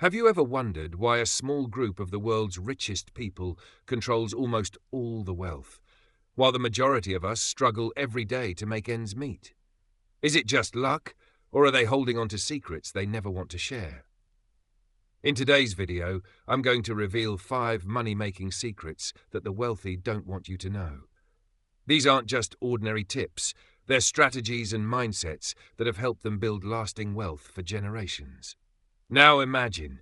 Have you ever wondered why a small group of the world's richest people controls almost all the wealth, while the majority of us struggle every day to make ends meet? Is it just luck, or are they holding on to secrets they never want to share? In today's video, I'm going to reveal 5 money-making secrets that the wealthy don't want you to know. These aren't just ordinary tips, they're strategies and mindsets that have helped them build lasting wealth for generations. Now imagine,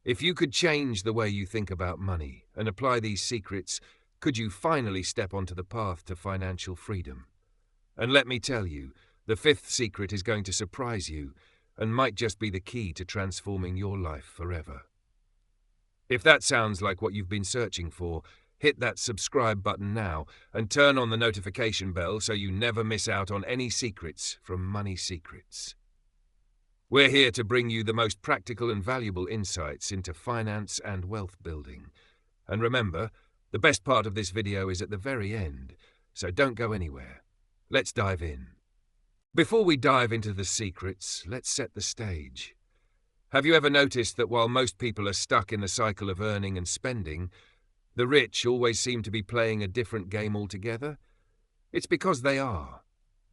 if you could change the way you think about money and apply these secrets, could you finally step onto the path to financial freedom? And let me tell you, the 5th secret is going to surprise you and might just be the key to transforming your life forever. If that sounds like what you've been searching for, hit that subscribe button now and turn on the notification bell so you never miss out on any secrets from Money Secrets. We're here to bring you the most practical and valuable insights into finance and wealth building. And remember, the best part of this video is at the very end, so don't go anywhere. Let's dive in. Before we dive into the secrets, let's set the stage. Have you ever noticed that while most people are stuck in the cycle of earning and spending, the rich always seem to be playing a different game altogether? It's because they are.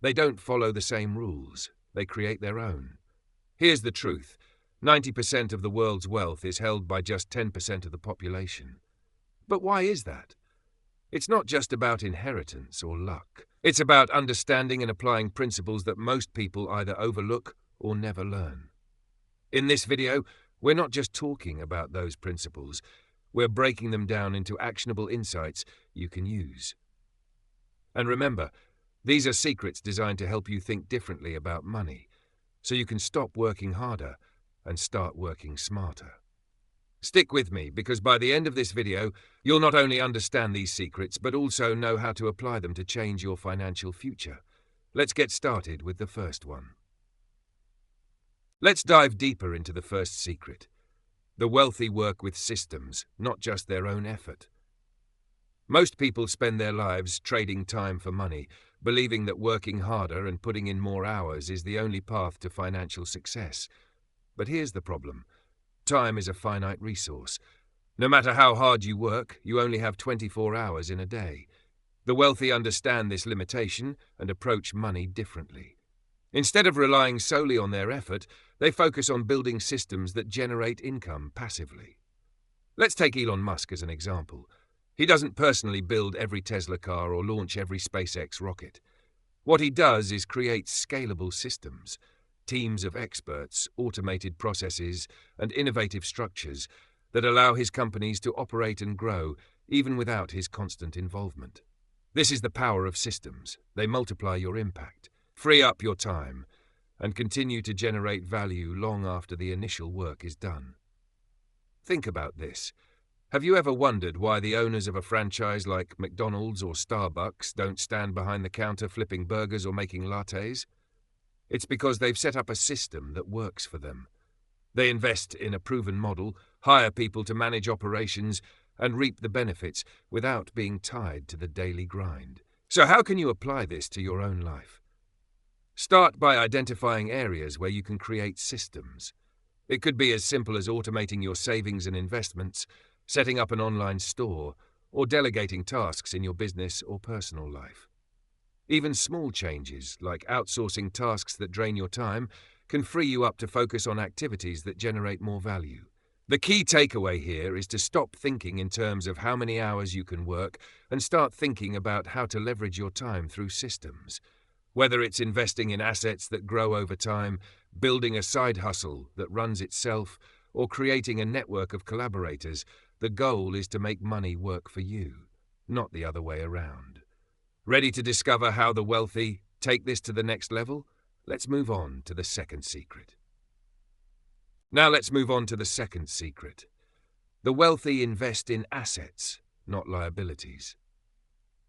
They don't follow the same rules. They create their own. Here's the truth. 90% of the world's wealth is held by just 10% of the population. But why is that? It's not just about inheritance or luck. It's about understanding and applying principles that most people either overlook or never learn. In this video, we're not just talking about those principles. We're breaking them down into actionable insights you can use. And remember, these are secrets designed to help you think differently about money, so you can stop working harder and start working smarter. Stick with me, because by the end of this video, you'll not only understand these secrets, but also know how to apply them to change your financial future. Let's get started with the first one. Let's dive deeper into the first secret. The wealthy work with systems, not just their own effort. Most people spend their lives trading time for money, believing that working harder and putting in more hours is the only path to financial success. But here's the problem. Time is a finite resource. No matter how hard you work, you only have 24 hours in a day. The wealthy understand this limitation and approach money differently. Instead of relying solely on their effort, they focus on building systems that generate income passively. Let's take Elon Musk as an example. He doesn't personally build every Tesla car or launch every SpaceX rocket. What he does is create scalable systems, teams of experts, automated processes, and innovative structures that allow his companies to operate and grow even without his constant involvement. This is the power of systems. They multiply your impact, free up your time, and continue to generate value long after the initial work is done. Think about this. Have you ever wondered why the owners of a franchise like McDonald's or Starbucks don't stand behind the counter flipping burgers or making lattes? It's because they've set up a system that works for them. They invest in a proven model, hire people to manage operations, and reap the benefits without being tied to the daily grind. So how can you apply this to your own life? Start by identifying areas where you can create systems. It could be as simple as automating your savings and investments, setting up an online store, or delegating tasks in your business or personal life. Even small changes, like outsourcing tasks that drain your time, can free you up to focus on activities that generate more value. The key takeaway here is to stop thinking in terms of how many hours you can work and start thinking about how to leverage your time through systems. Whether it's investing in assets that grow over time, building a side hustle that runs itself, or creating a network of collaborators, the goal is to make money work for you, not the other way around. Ready to discover how the wealthy take this to the next level? Let's move on to the second secret. Now let's move on to the second secret. The wealthy invest in assets, not liabilities.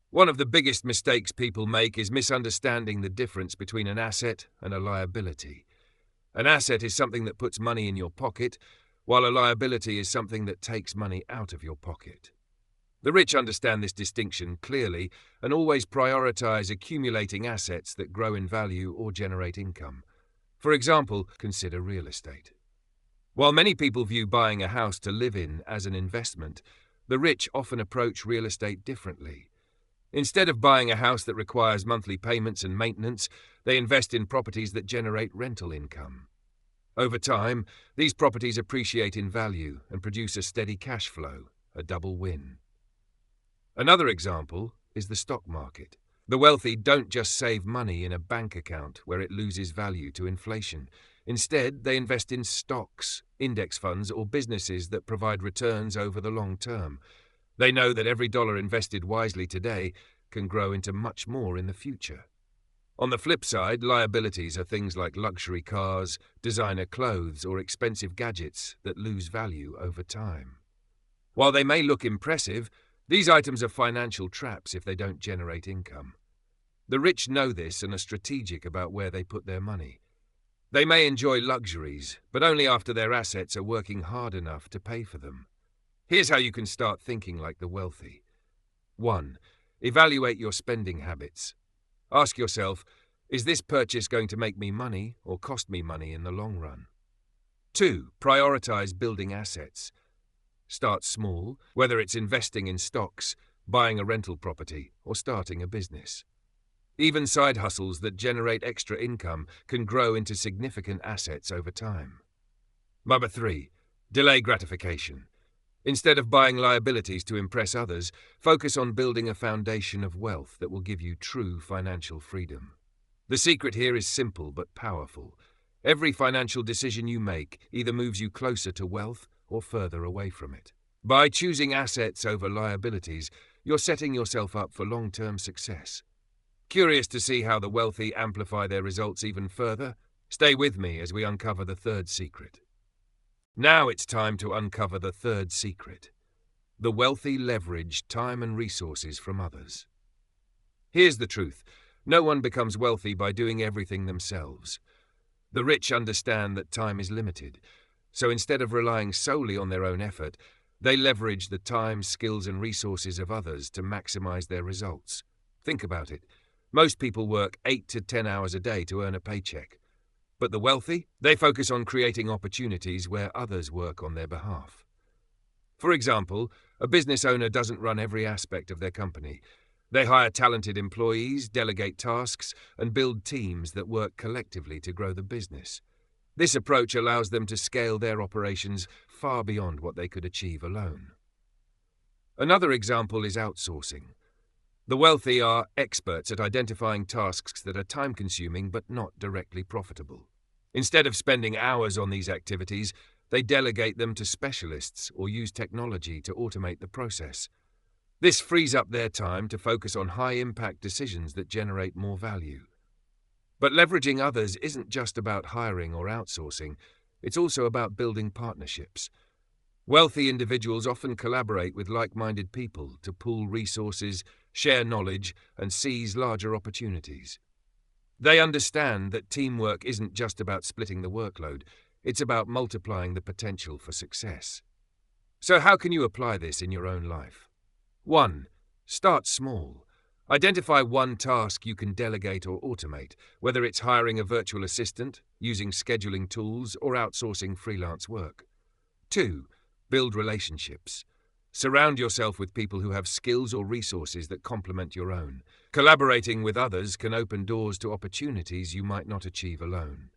One of the biggest mistakes people make is misunderstanding the difference between an asset and a liability. An asset is something that puts money in your pocket, while a liability is something that takes money out of your pocket. The rich understand this distinction clearly and always prioritize accumulating assets that grow in value or generate income. For example, consider real estate. While many people view buying a house to live in as an investment, the rich often approach real estate differently. Instead of buying a house that requires monthly payments and maintenance, they invest in properties that generate rental income. Over time, these properties appreciate in value and produce a steady cash flow, a double win. Another example is the stock market. The wealthy don't just save money in a bank account where it loses value to inflation. Instead, they invest in stocks, index funds, or businesses that provide returns over the long term. They know that every dollar invested wisely today can grow into much more in the future. On the flip side, liabilities are things like luxury cars, designer clothes, or expensive gadgets that lose value over time. While they may look impressive, these items are financial traps if they don't generate income. The rich know this and are strategic about where they put their money. They may enjoy luxuries, but only after their assets are working hard enough to pay for them. Here's how you can start thinking like the wealthy. 1. Evaluate your spending habits. Ask yourself, is this purchase going to make me money or cost me money in the long run? 2. Prioritize building assets. Start small, whether it's investing in stocks, buying a rental property, or starting a business. Even side hustles that generate extra income can grow into significant assets over time. Number 3. Delay gratification. Instead of buying liabilities to impress others, focus on building a foundation of wealth that will give you true financial freedom. The secret here is simple but powerful. Every financial decision you make either moves you closer to wealth or further away from it. By choosing assets over liabilities, you're setting yourself up for long-term success. Curious to see how the wealthy amplify their results even further? Stay with me as we uncover the third secret. Now it's time to uncover the third secret. The wealthy leverage time and resources from others. Here's the truth. No one becomes wealthy by doing everything themselves. The rich understand that time is limited, so instead of relying solely on their own effort, they leverage the time, skills, and resources of others to maximize their results. Think about it. Most people work 8 to 10 hours a day to earn a paycheck. But the wealthy, they focus on creating opportunities where others work on their behalf. For example, a business owner doesn't run every aspect of their company. They hire talented employees, delegate tasks, and build teams that work collectively to grow the business. This approach allows them to scale their operations far beyond what they could achieve alone. Another example is outsourcing. The wealthy are experts at identifying tasks that are time-consuming but not directly profitable. Instead of spending hours on these activities, they delegate them to specialists or use technology to automate the process. This frees up their time to focus on high-impact decisions that generate more value. But leveraging others isn't just about hiring or outsourcing, it's also about building partnerships. Wealthy individuals often collaborate with like-minded people to pool resources, share knowledge, and seize larger opportunities. They understand that teamwork isn't just about splitting the workload, it's about multiplying the potential for success. So how can you apply this in your own life? 1. Start small. Identify one task you can delegate or automate, whether it's hiring a virtual assistant, using scheduling tools, or outsourcing freelance work. 2. Build relationships. Surround yourself with people who have skills or resources that complement your own. Collaborating with others can open doors to opportunities you might not achieve alone.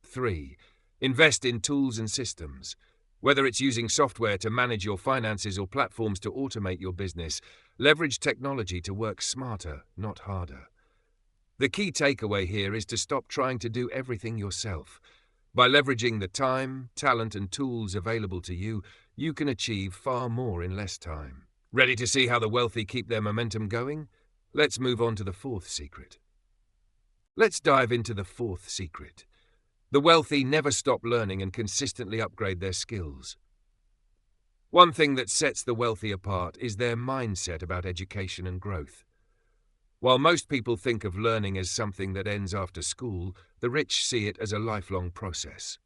3. Invest in tools and systems. Whether it's using software to manage your finances or platforms to automate your business, leverage technology to work smarter, not harder. The key takeaway here is to stop trying to do everything yourself. By leveraging the time, talent, and tools available to you, you can achieve far more in less time. Ready to see how the wealthy keep their momentum going? Let's move on to the fourth secret. Let's dive into the fourth secret. The wealthy never stop learning and consistently upgrade their skills. One thing that sets the wealthy apart is their mindset about education and growth. While most people think of learning as something that ends after school, the rich see it as a lifelong process.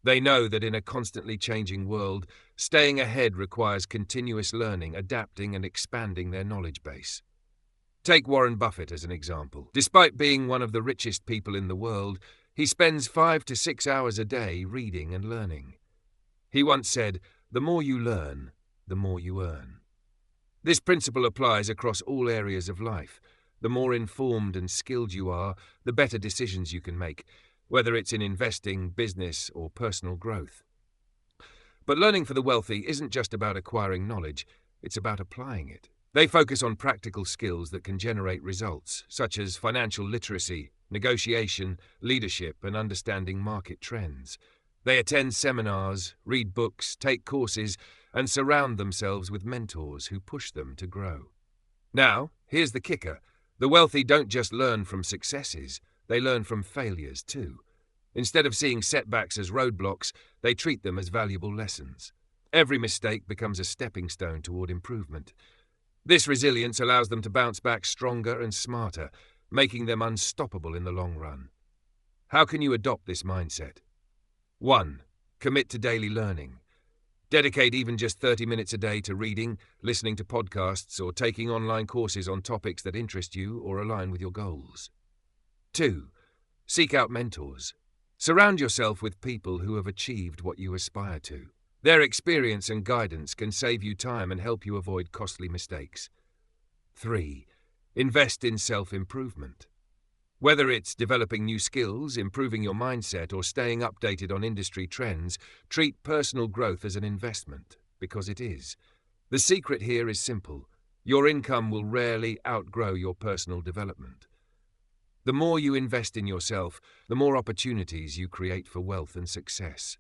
They know that in a constantly changing world, staying ahead requires continuous learning, adapting, and expanding their knowledge base. Take Warren Buffett as an example. Despite being one of the richest people in the world, he spends 5 to 6 hours a day reading and learning. He once said, "The more you learn, the more you earn." This principle applies across all areas of life. The more informed and skilled you are, the better decisions you can make, whether it's in investing, business, or personal growth. But learning for the wealthy isn't just about acquiring knowledge, it's about applying it. They focus on practical skills that can generate results, such as financial literacy, negotiation, leadership, and understanding market trends. They attend seminars, read books, take courses, and surround themselves with mentors who push them to grow. Now, here's the kicker. The wealthy don't just learn from successes, they learn from failures too. Instead of seeing setbacks as roadblocks, they treat them as valuable lessons. Every mistake becomes a stepping stone toward improvement. This resilience allows them to bounce back stronger and smarter, making them unstoppable in the long run. How can you adopt this mindset? 1. Commit to daily learning. Dedicate even just 30 minutes a day to reading, listening to podcasts, or taking online courses on topics that interest you or align with your goals. 2. Seek out mentors. Surround yourself with people who have achieved what you aspire to. Their experience and guidance can save you time and help you avoid costly mistakes. 3. Invest in self-improvement. Whether it's developing new skills, improving your mindset, or staying updated on industry trends, treat personal growth as an investment, because it is. The secret here is simple. Your income will rarely outgrow your personal development. The more you invest in yourself, the more opportunities you create for wealth and success.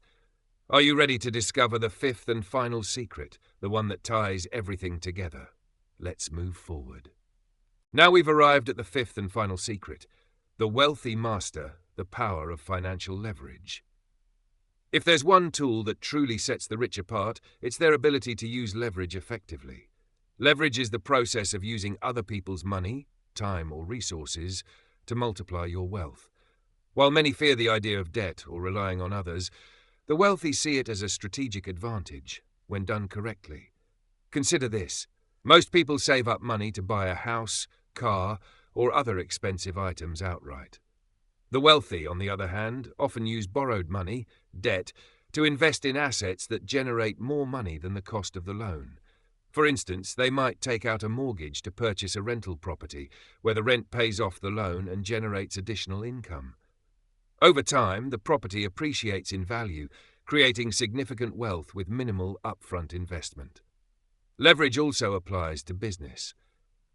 Are you ready to discover the fifth and final secret, the one that ties everything together? Let's move forward. Now we've arrived at the fifth and final secret. The wealthy master the power of financial leverage. If there's one tool that truly sets the rich apart, it's their ability to use leverage effectively. Leverage is the process of using other people's money, time, or resources to multiply your wealth. While many fear the idea of debt or relying on others, the wealthy see it as a strategic advantage when done correctly. Consider this. Most people save up money to buy a house, car, or other expensive items outright. The wealthy, on the other hand, often use borrowed money, debt, to invest in assets that generate more money than the cost of the loan. For instance, they might take out a mortgage to purchase a rental property, where the rent pays off the loan and generates additional income. Over time, the property appreciates in value, creating significant wealth with minimal upfront investment. Leverage also applies to business.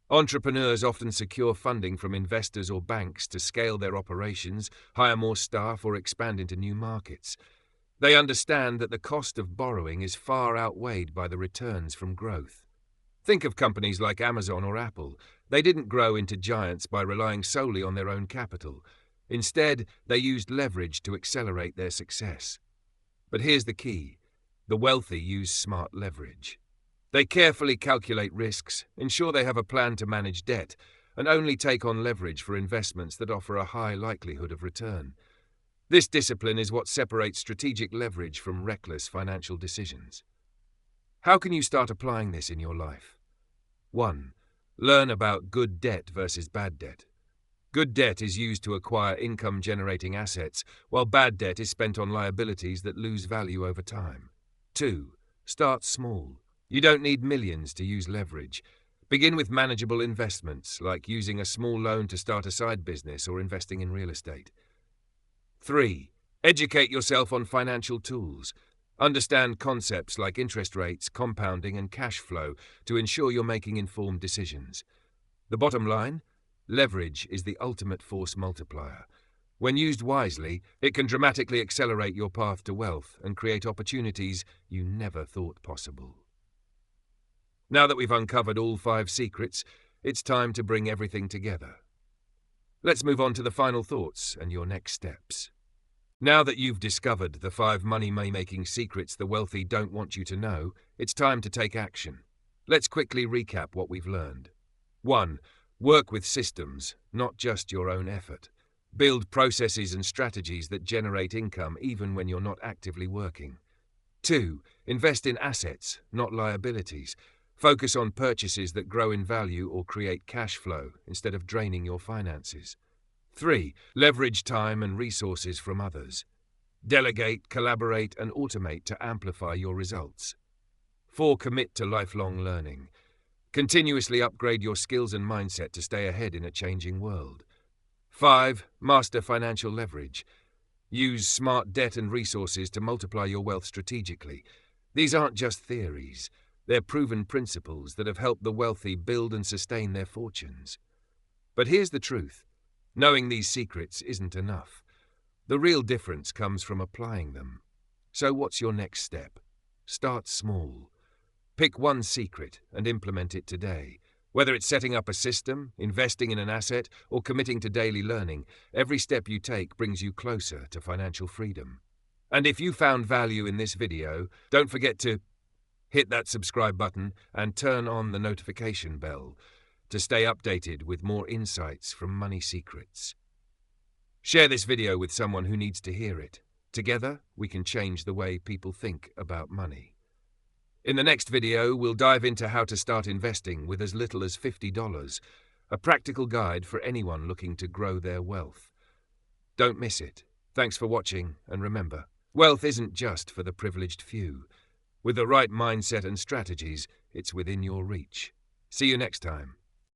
Entrepreneurs often secure funding from investors or banks to scale their operations, hire more staff, or expand into new markets. They understand that the cost of borrowing is far outweighed by the returns from growth. Think of companies like Amazon or Apple. They didn't grow into giants by relying solely on their own capital. Instead, they used leverage to accelerate their success. But here's the key. The wealthy use smart leverage. They carefully calculate risks, ensure they have a plan to manage debt, and only take on leverage for investments that offer a high likelihood of return. This discipline is what separates strategic leverage from reckless financial decisions. How can you start applying this in your life? 1. Learn about good debt versus bad debt. Good debt is used to acquire income-generating assets, while bad debt is spent on liabilities that lose value over time. 2. Start small. You don't need millions to use leverage. Begin with manageable investments, like using a small loan to start a side business or investing in real estate. 3. Educate yourself on financial tools. Understand concepts like interest rates, compounding, and cash flow to ensure you're making informed decisions. The bottom line? Leverage is the ultimate force multiplier. When used wisely, it can dramatically accelerate your path to wealth and create opportunities you never thought possible. Now that we've uncovered all 5 secrets, it's time to bring everything together. Let's move on to the final thoughts and your next steps. Now that you've discovered the 5 money-making secrets the wealthy don't want you to know, it's time to take action. Let's quickly recap what we've learned. 1. Work with systems, not just your own effort. Build processes and strategies that generate income even when you're not actively working. 2. Invest in assets, not liabilities. Focus on purchases that grow in value or create cash flow instead of draining your finances. 3. Leverage time and resources from others. Delegate, collaborate, and automate to amplify your results. 4. Commit to lifelong learning. Continuously upgrade your skills and mindset to stay ahead in a changing world. 5. Master financial leverage. Use smart debt and resources to multiply your wealth strategically. These aren't just theories. They're proven principles that have helped the wealthy build and sustain their fortunes. But here's the truth. Knowing these secrets isn't enough. The real difference comes from applying them. So what's your next step? Start small. Pick one secret and implement it today. Whether it's setting up a system, investing in an asset, or committing to daily learning, every step you take brings you closer to financial freedom. And if you found value in this video, don't forget to hit that subscribe button and turn on the notification bell to stay updated with more insights from Money Secrets. Share this video with someone who needs to hear it. Together, we can change the way people think about money. In the next video, we'll dive into how to start investing with as little as $50, a practical guide for anyone looking to grow their wealth. Don't miss it. Thanks for watching, and remember, wealth isn't just for the privileged few. With the right mindset and strategies, it's within your reach. See you next time.